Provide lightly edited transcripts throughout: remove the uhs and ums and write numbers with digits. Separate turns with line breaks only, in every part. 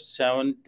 7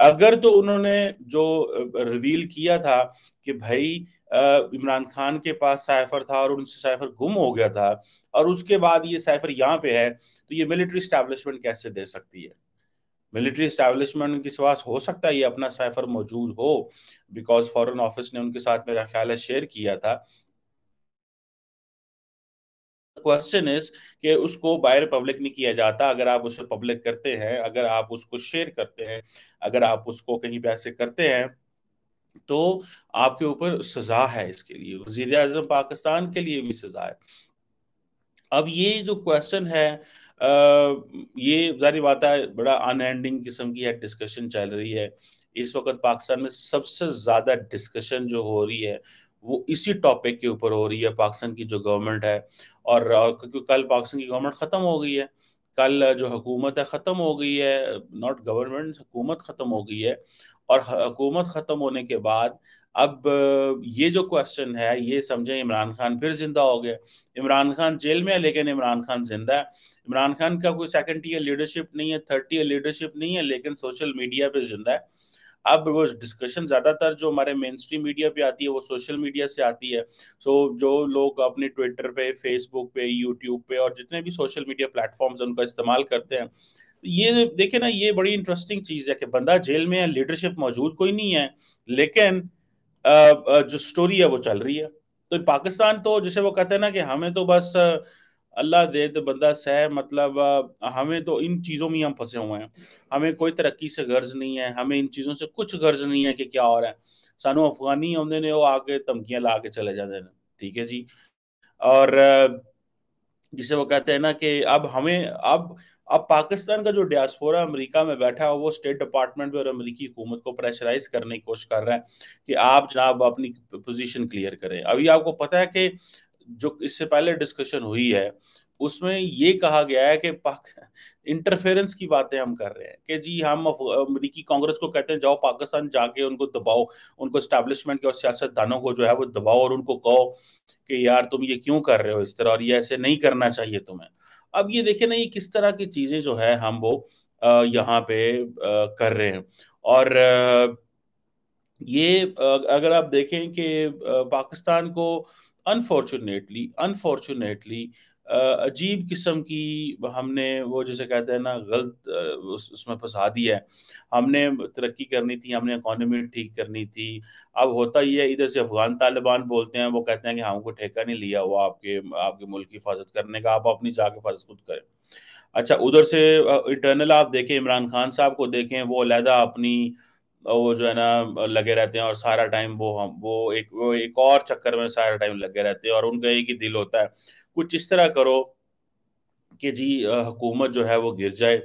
اگر تو انہوں نے جو ریویل کیا تھا کہ بھائی عمران خان کے پاس سائفر تھا اور ان سے سائفر گم ہو گیا تھا اور اس کے بعد یہ سائفر یہاں پہ ہے، تو یہ ملٹری اسٹیبلشمنٹ کیسے دے سکتی ہے؟ ملٹری اسٹیبلشمنٹ کے پاس ہو سکتا ہے یہ اپنا سائفر موجود ہو، بیکاز فورن آفس نے ان کے ساتھ میرا خیال ہے شیئر کیا تھا. کوشچن از کہ اس کو باہر پبلک نہیں کیا جاتا. اگر آپ اسے پبلک کرتے ہیں، اگر آپ اس کو شیئر کرتے ہیں، اگر آپ اس کو کہیں پہ ایسے کرتے ہیں تو آپ کے اوپر سزا ہے. اس کے لیے وزیر اعظم پاکستان کے لیے بھی سزا ہے. اب یہ جو کوشچن ہے یہ ظاہری بات ہے بڑا ان اینڈنگ قسم کی ہے ڈسکشن چل رہی ہے اس وقت پاکستان میں. سب سے زیادہ ڈسکشن جو ہو رہی ہے وہ اسی ٹاپک کے اوپر ہو رہی ہے. پاکستان کی جو گورنمنٹ ہے اور کیونکہ کل پاکستان کی گورنمنٹ ختم ہو گئی ہے، کل جو حکومت ہے ختم ہو گئی ہے، ناٹ گورنمنٹ، حکومت ختم ہو گئی ہے. اور حکومت ختم ہونے کے بعد اب یہ جو کوشچن ہے یہ سمجھیں عمران خان پھر زندہ ہو گیا. عمران خان جیل میں ہے لیکن عمران خان زندہ ہے. عمران خان کا کوئی سیکنڈ ایئر لیڈرشپ نہیں ہے، تھرڈ ایئر لیڈرشپ نہیں ہے، لیکن سوشل میڈیا پہ زندہ ہے. اب وہ ڈسکشن زیادہ تر جو ہمارے مین اسٹریم میڈیا پہ آتی ہے وہ سوشل میڈیا سے آتی ہے. سو جو لوگ اپنے ٹویٹر پہ، فیس بک پہ، یوٹیوب پہ اور جتنے بھی سوشل میڈیا پلیٹ فارمز ان کا استعمال کرتے ہیں، یہ دیکھیں نا یہ بڑی انٹرسٹنگ چیز ہے کہ بندہ جیل میں ہے، لیڈرشپ موجود کوئی نہیں ہے، لیکن جو سٹوری ہے وہ چل رہی ہے. تو پاکستان تو جسے وہ کہتے ہیں نا کہ ہمیں تو بس اللہ دے تو بندہ سہ، مطلب ہمیں تو ان چیزوں میں ہم پھنسے ہوئے ہیں. ہمیں کوئی ترقی سے غرض نہیں ہے، ہمیں ان چیزوں سے کچھ غرض نہیں ہے کہ کیا ہو رہا ہے. سانو افغانی آدھے نے وہ آ کے دھمکیاں لا کے چلے جاتے ہیں، ٹھیک ہے جی. اور جسے وہ کہتے ہیں نا کہ اب پاکستان کا جو ڈیاسپورا امریکہ میں بیٹھا ہے وہ اسٹیٹ ڈپارٹمنٹ پہ اور امریکی حکومت کو پریشرائز کرنے کی کوشش کر رہا ہے کہ آپ جناب اپنی پوزیشن کلیئر کریں. ابھی آپ کو پتا ہے کہ جو اس سے پہلے ڈسکشن ہوئی ہے اس میں یہ کہا گیا ہے کہ انٹرفیرنس کی باتیں ہم کر رہے ہیں کہ جی ہم امریکی کانگریس کو کہتے ہیں جاؤ پاکستان جا کے ان کو دباؤ، ان کو اسٹیبلشمنٹ کے اور سیاست دانوں کو جو ہے وہ دباؤ اور ان کو کہو کہ یار تم یہ کیوں کر رہے ہو اس طرح اور یہ ایسے نہیں کرنا چاہیے تمہیں. اب یہ دیکھیں نا یہ کس طرح کی چیزیں جو ہے ہم وہ یہاں پہ کر رہے ہیں. اور یہ اگر آپ دیکھیں کہ پاکستان کو انفارچونیٹلی عجیب قسم کی ہم نے وہ جسے کہتے ہیں نا غلط اس میں پھنسا دیا ہے. ہم نے ترقی کرنی تھی، ہم نے اکانومی ٹھیک کرنی تھی. اب ہوتا یہ ہے ادھر سے افغان طالبان بولتے ہیں، وہ کہتے ہیں کہ ہم کو ٹھیکہ نہیں لیا ہوا آپ کے ملک کی حفاظت کرنے کا، آپ اپنی جا کے حفاظت خود کریں. اچھا ادھر سے انٹرنل آپ دیکھیں عمران خان صاحب کو دیکھیں، وہ علیحدہ اپنی وہ جو ہے نا لگے رہتے ہیں اور سارا ٹائم وہ ایک اور چکر میں سارا ٹائم لگے رہتے ہیں اور ان کا ایک ہی دل ہوتا ہے کچھ اس طرح کرو کہ جی حکومت جو ہے وہ گر جائے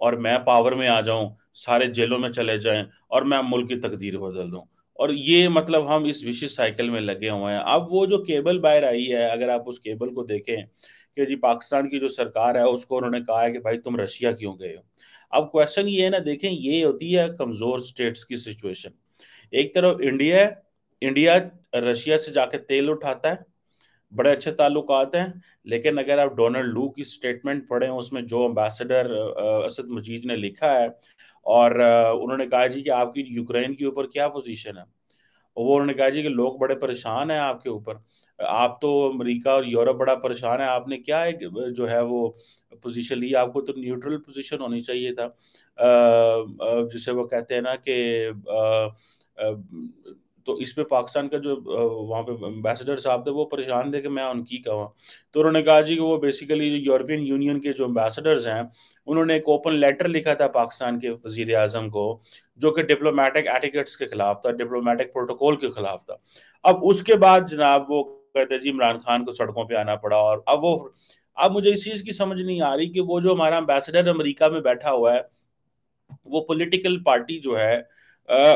اور میں پاور میں آ جاؤں، سارے جیلوں میں چلے جائیں اور میں ملک کی تقدیر بدل دوں. اور یہ مطلب ہم اس وشیش سائیکل میں لگے ہوئے ہیں. اب وہ جو کیبل باہر آئی ہے اگر آپ اس کیبل کو دیکھیں کہ جی پاکستان کی جو سرکار ہے اس کو انہوں نے کہا ہے کہ بھائی تم رشیا کیوں گئے ہو. اب کویشچن یہ ہے نا، دیکھیں یہ ہوتی ہے کمزور سٹیٹس کی سچویشن. ایک طرف انڈیا رشیا سے جا کے تیل اٹھاتا ہے، بڑے اچھے تعلقات ہیں، لیکن اگر آپ ڈونلڈ لو کی سٹیٹمنٹ پڑھیں اس میں جو امبیسڈر اسد مجید نے لکھا ہے اور انہوں نے کہا جی کہ آپ کی یوکرین کے اوپر کیا پوزیشن ہے. وہ انہوں نے کہا جی کہ لوگ بڑے پریشان ہیں آپ کے اوپر، آپ تو امریکہ اور یورپ بڑا پریشان ہے، آپ نے کیا ایک جو ہے وہ پوزیشن لی، آپ کو تو نیوٹرل پوزیشن ہونی چاہیے تھا. جسے وہ کہتے ہیں نا کہ تو اس پہ پاکستان کا جو وہاں پہ امبیسڈر صاحب تھے وہ پریشان تھے کہ میں ان کی کہوں. تو انہوں نے کہا جی کہ وہ بیسیکلی جو یورپین یونین کے جو امبیسڈرز ہیں انہوں نے ایک اوپن لیٹر لکھا تھا پاکستان کے وزیر اعظم کو جو کہ ڈپلومیٹک ایٹیکٹس کے خلاف تھا، ڈپلومیٹک پروٹوکول کے خلاف تھا. اب اس کے بعد جناب وہ کہتے جی عمران خان کو سڑکوں پہ آنا پڑا. اور اب مجھے اس چیز کی سمجھ نہیں آ رہی کہ وہ جو ہمارا امبیسڈر امریکہ میں بیٹھا ہوا ہے وہ پولیٹیکل پارٹی جو ہے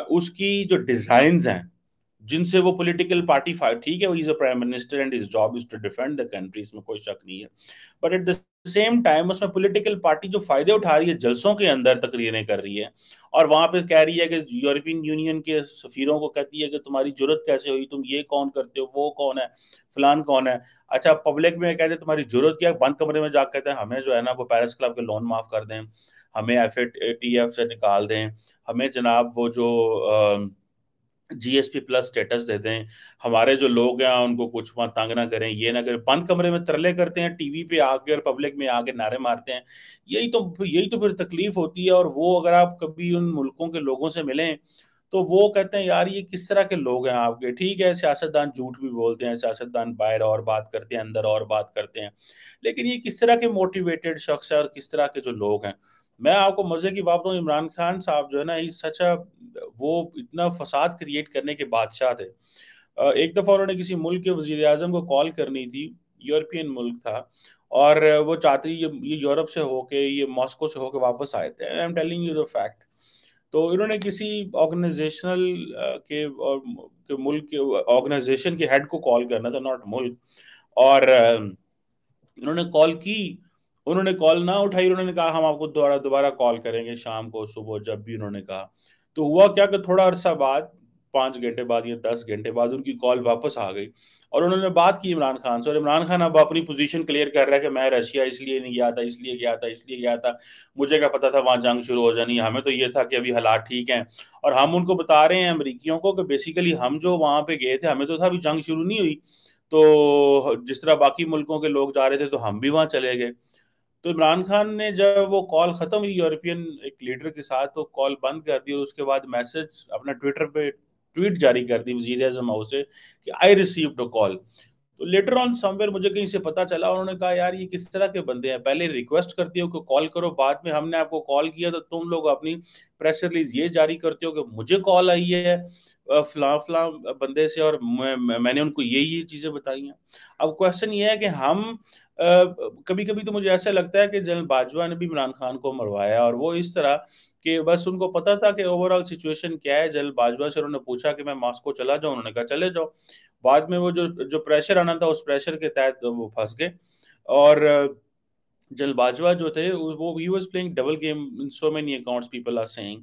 اس کی جو ڈیزائنز ہیں جن سے وہ پولیٹیکل پارٹی ٹھیک ہے وہ is a prime minister and his job is to defend the country, اس میں کوئی شک نہیں ہے، but at the same time اس میں پولیٹیکل پارٹی جو فائدے اٹھا رہی ہے جلسوں کے اندر تقریریں کر رہی ہے اور وہاں پہ کہہ رہی ہے کہ یورپین یونین کے سفیروں کو کہتی ہے کہ تمہاری جرت کیسے ہوئی، تم یہ کون کرتے ہو، وہ کون ہے، فلان کون ہے. اچھا پبلک میں کہتے ہیں تمہاری جرت کیا، بند کمرے میں جا کے کہتے ہیں ہمیں جو ہے نا وہ پیرس کلب کے لون معاف کر دیں، ہمیں FATF سے نکال دیں، ہمیں جناب وہ جو GSP+ سٹیٹس دے دیں، ہمارے جو لوگ ہیں ان کو کچھ وہاں تنگ نہ کریں، یہ نہ کریں، بند کمرے میں ترلے کرتے ہیں، ٹی وی پہ آ کے اور پبلک میں آ کے نعرے مارتے ہیں۔ یہی تو پھر تکلیف ہوتی ہے۔ اور وہ اگر آپ کبھی ان ملکوں کے لوگوں سے ملیں تو وہ کہتے ہیں یار یہ کس طرح کے لوگ ہیں آپ کے؟ ٹھیک ہے سیاستدان جھوٹ بھی بولتے ہیں، سیاستدان باہر اور بات کرتے ہیں، اندر اور بات کرتے ہیں، لیکن یہ کس طرح کے موٹیویٹڈ شخص ہیں اور کس طرح کے جو لوگ ہیں؟ میں آپ کو مزے کی بات بتاؤں، عمران خان صاحب جو ہے نا سچ وہ اتنا فساد کریٹ کرنے کے بادشاہ تھے۔ ایک دفعہ انہوں نے کسی ملک کے وزیر اعظم کو کال کرنی تھی، یورپین ملک تھا، اور وہ چاہتے یہ یورپ سے ہو کے، یہ ماسکو سے ہو کے واپس آئے تھے۔ I am telling you the fact. تو انہوں نے کسی آرگنائزیشنل کے ملک کے آرگنائزیشن کے ہیڈ کو کال کرنا تھا، ناٹ ملک، اور انہوں نے کال کی، انہوں نے کال نہ اٹھائی، انہوں نے کہا ہم آپ کو دوبارہ کال کریں گے شام کو، صبح، جب بھی انہوں نے کہا۔ تو ہوا کیا کہ تھوڑا عرصہ بعد، 5 گھنٹے بعد یا 10 گھنٹے بعد ان کی کال واپس آ گئی، اور انہوں نے بات کی عمران خان سے، اور عمران خان اب اپنی پوزیشن کلیئر کر رہا ہے کہ میں رشیا اس لیے نہیں گیا تھا، اس لیے گیا تھا، مجھے کیا پتا تھا وہاں جنگ شروع ہو جانی، ہمیں تو یہ تھا کہ ابھی حالات ٹھیک ہیں۔ اور ہم ان کو بتا رہے ہیں امریکیوں کو کہ بیسیکلی ہم جو وہاں پہ گئے تھے، ہمیں تو تھا ابھی جنگ شروع نہیں ہوئی، تو جس طرح باقی ملکوں کے لوگ جا رہے تھے تو ہم بھی وہاں چلے گئے۔ تو عمران خان نے جب وہ کال ختم ہوئی یورپین ایک لیڈر کے ساتھ، تو کال بند کر دی، اور اس کے بعد میسج اپنا ٹویٹر پہ ٹویٹ جاری کر دی وزیر اعظم ہاؤس سے کہ آئی ریسیوڈ اے کال۔ تو لیٹر آن سم ویئر مجھے کہیں سے پتا چلا، انہوں نے کہا یار یہ کس طرح کے بندے ہیں، پہلے ریکویسٹ کرتے ہو کہ کال کرو، بعد میں ہم نے آپ کو کال کیا تو تم لوگ اپنی پریس ریلیز یہ جاری کرتے ہو کہ مجھے کال آئی ہے فلاں فلاں بندے سے، اور میں نے ان کو یہ چیزیں بتائی ہیں۔ اب کوشچن یہ ہے کہ ہم کبھی کبھی تو مجھے ایسا لگتا ہے کہ جنرل باجوہ نے بھی عمران خان کو مروایا، اور وہ اس طرح کہ بس ان کو پتا تھا کہ اوور آل سچویشن کیا ہے۔ جنرل باجوہ سے انہوں نے پوچھا کہ میں ماسکو چلا جاؤں، انہوں نے کہا چلے جاؤ۔ بعد میں وہ جو پریشر آنا تھا اس پریشر کے تحت وہ پھنس گئے، اور جنرل باجوہ جو تھے وہ he was playing double game in so many accounts people are saying.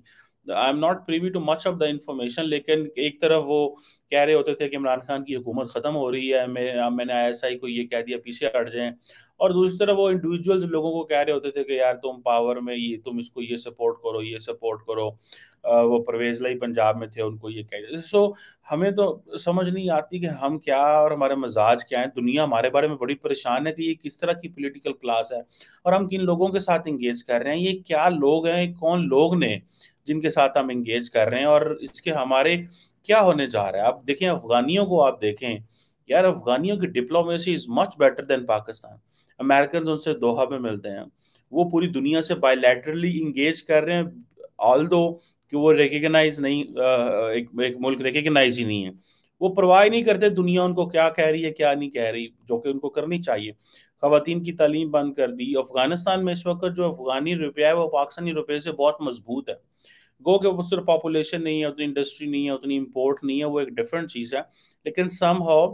I'm not privy to much of the information، لیکن ایک طرف وہ کہہ رہے ہوتے تھے کہ عمران خان کی حکومت ختم ہو رہی ہے، میں نے ISI کو یہ کہہ دیا پیچھے ہٹ جائیں، اور دوسری طرف وہ انڈیویجولز لوگوں کو کہہ رہے ہوتے تھے کہ یار تم پاور میں، یہ تم اس کو یہ سپورٹ کرو، یہ سپورٹ کرو۔ وہ پرویز لائی پنجاب میں تھے، ان کو یہ کہہ دیا۔ سو ہمیں تو سمجھ نہیں آتی کہ ہم کیا اور ہمارے مزاج کیا ہیں۔ دنیا ہمارے بارے میں بڑی پریشان ہے کہ یہ کس طرح کی پولیٹیکل کلاس ہے، اور ہم کن لوگوں کے ساتھ انگیج کر رہے ہیں، یہ کیا لوگ ہیں، کون لوگ نے جن کے ساتھ ہم انگیج کر رہے ہیں، اور اس کے ہمارے کیا ہونے جا رہا ہے۔ آپ دیکھیں افغانیوں کو، آپ دیکھیں یار افغانیوں کی diplomacy is much better than Pakistan. Americans ان سے دوحہ میں ملتے ہیں، وہ پوری دنیا سے بائی لیٹرلی انگیج کر رہے ہیں، آلدو کہ وہ ریکگنائز نہیں، ایک ملک ریکگنائز ہی نہیں ہے، وہ پرواہ نہیں کرتے دنیا ان کو کیا کہہ رہی ہے کیا نہیں کہہ رہی، جو کہ ان کو کرنی چاہیے۔ خواتین کی تعلیم بند کر دی۔ افغانستان میں اس وقت جو افغانی روپیہ ہے وہ پاکستانی روپے سے بہت مضبوط ہے، گو کہ اس طرح پاپولیشن نہیں ہے، اتنی انڈسٹری نہیں ہے، اتنی امپورٹ نہیں ہے، وہ ایک ڈیفرنٹ چیز ہے، لیکن سم ہاؤ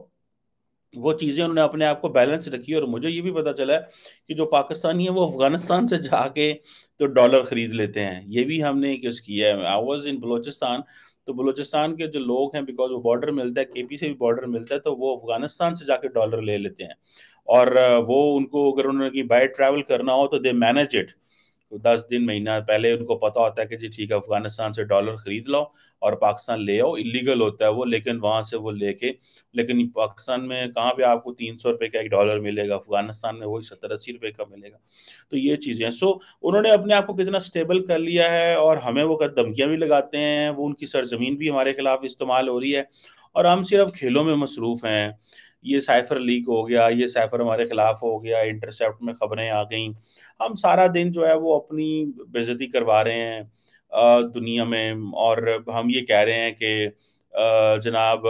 وہ چیزیں انہوں نے اپنے آپ کو بیلنس رکھی۔ اور مجھے یہ بھی پتا چلا ہے کہ جو پاکستانی ہیں وہ افغانستان سے جا کے تو ڈالر خرید لیتے ہیں، یہ بھی ہم نے کس کیا ہے۔ آئی واز ان بلوچستان، تو بلوچستان کے جو لوگ ہیں، بیکاز وہ بارڈر ملتا ہے، KP سے بھی بارڈر ملتا ہے، تو وہ افغانستان سے جا کے ڈالر لے لیتے ہیں، اور وہ ان کو اگر انہوں نے بائی ٹریول کرنا ہو تو دے مینج اٹ، 10 دن مہینہ پہلے ان کو پتا ہوتا ہے کہ جی ٹھیک ہے افغانستان سے ڈالر خرید لو اور پاکستان لے آؤ، اللیگل ہوتا ہے وہ، لیکن وہاں سے وہ لے کے، لیکن پاکستان میں کہاں پہ آپ کو 300 روپے کا ایک ڈالر ملے گا، افغانستان میں وہی 70-80 روپے کا ملے گا۔ تو یہ چیزیں ہیں۔ سو انہوں نے اپنے آپ کو کتنا سٹیبل کر لیا ہے، اور ہمیں وہ دھمکیاں بھی لگاتے ہیں، وہ ان کی سرزمین بھی ہمارے خلاف استعمال ہو رہی ہے، اور ہم صرف کھیلوں میں مصروف ہیں۔ یہ سائفر لیک ہو گیا، یہ سائفر ہمارے خلاف ہو گیا، انٹرسیپٹ میں خبریں آ گئیں، ہم سارا دن جو ہے وہ اپنی بےعزتی کروا رہے ہیں دنیا میں، اور ہم یہ کہہ رہے ہیں کہ جناب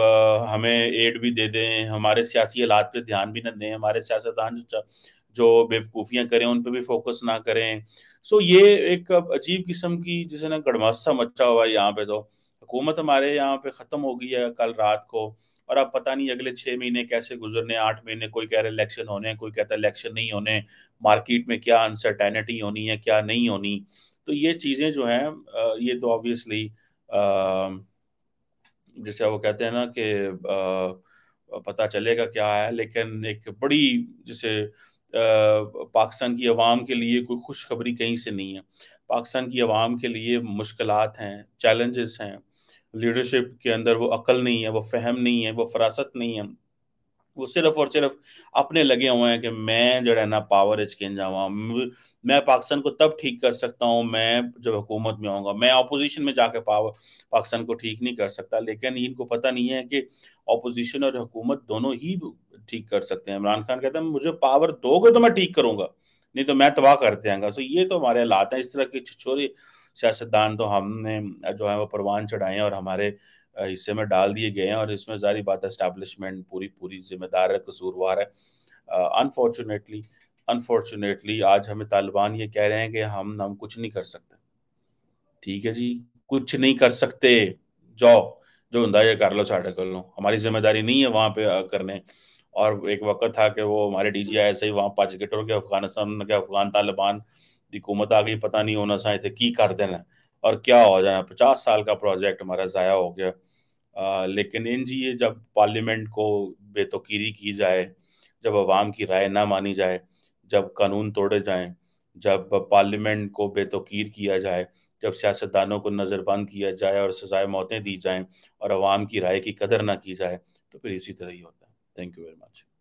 ہمیں ایڈ بھی دے دیں، ہمارے سیاسی حالات پہ دھیان بھی نہ دیں، ہمارے سیاستدان جو بیوقوفیاں کریں ان پہ بھی فوکس نہ کریں۔ سو یہ ایک عجیب قسم کی جسے نا گڑماسا مچا ہوا ہے یہاں پہ۔ تو حکومت ہمارے یہاں پہ ختم ہو گئی ہے کل رات کو، اور اب پتہ نہیں اگلے 6 مہینے کیسے گزرنے، 8 مہینے، کوئی کہہ رہے الیکشن ہونے، کوئی کہتا ہے الیکشن نہیں ہونے، مارکیٹ میں کیا انسرٹینٹی ہونی ہے کیا نہیں ہونی۔ تو یہ چیزیں جو ہیں یہ تو آبویسلی جسے وہ کہتے ہیں نا کہ پتہ چلے گا کیا ہے، لیکن ایک بڑی جسے پاکستان کی عوام کے لیے کوئی خوشخبری کہیں سے نہیں ہے۔ پاکستان کی عوام کے لیے مشکلات ہیں، چیلنجز ہیں، لیڈرشپ کے اندر وہ عقل نہیں ہے، وہ فہم نہیں ہے، وہ فراست نہیں ہے، وہ صرف اور صرف اپنے لگے ہوئے ہیں کہ میں جو ہے نا پاور چکن جاؤں، میں پاکستان کو تب ٹھیک کر سکتا ہوں میں جب حکومت میں آؤں گا، میں اپوزیشن میں جا کے پاکستان کو ٹھیک نہیں کر سکتا۔ لیکن ان کو پتہ نہیں ہے کہ اپوزیشن اور حکومت دونوں ہی ٹھیک کر سکتے ہیں۔ عمران خان کہتا ہے مجھے پاور دو گے تو میں ٹھیک کروں گا، نہیں تو میں تباہ کرتے آئیں گا۔ سو یہ تو ہمارے حالات ہیں۔ اس طرح کے چھچورے سیاستدان تو ہم نے جو ہے وہ پروان چڑھائے ہیں اور ہمارے حصے میں ڈال دیے گئے ہیں، اور اس میں ظاہری بات ہے اسٹیبلشمنٹ پوری ذمہ دار ہے، قصوروار ہے۔ انفارچونیٹلی آج ہمیں طالبان یہ کہہ رہے ہیں کہ ہم کچھ نہیں کر سکتے۔ ٹھیک ہے جی، کچھ نہیں کر سکتے، جو ہوں یہ کر لو، ساڑھے کر لو، ہماری ذمہ داری نہیں ہے وہاں پہ کرنے۔ اور ایک وقت تھا کہ وہ ہمارے ڈی جی آئی ایسے ہی وہاں پاچ گٹر کے افغانستان کے افغان طالبان دی حکومت آ گئی، پتہ نہیں ہونا سائیں تھے کی کر دینا اور کیا ہو جانا، 50 سال کا پروجیکٹ ہمارا ضائع ہو گیا۔ لیکن یہ جب پارلیمنٹ کو بے توقیری کی جائے، جب عوام کی رائے نہ مانی جائے، جب قانون توڑے جائیں، جب پارلیمنٹ کو بے توقیر کیا جائے، جب سیاستدانوں کو نظر بند کیا جائے اور سزائے موتیں دی جائیں اور عوام کی رائے کی قدر نہ کی جائے، تو پھر اسی طرح ہی ہوتا ہے۔ Thank you very much.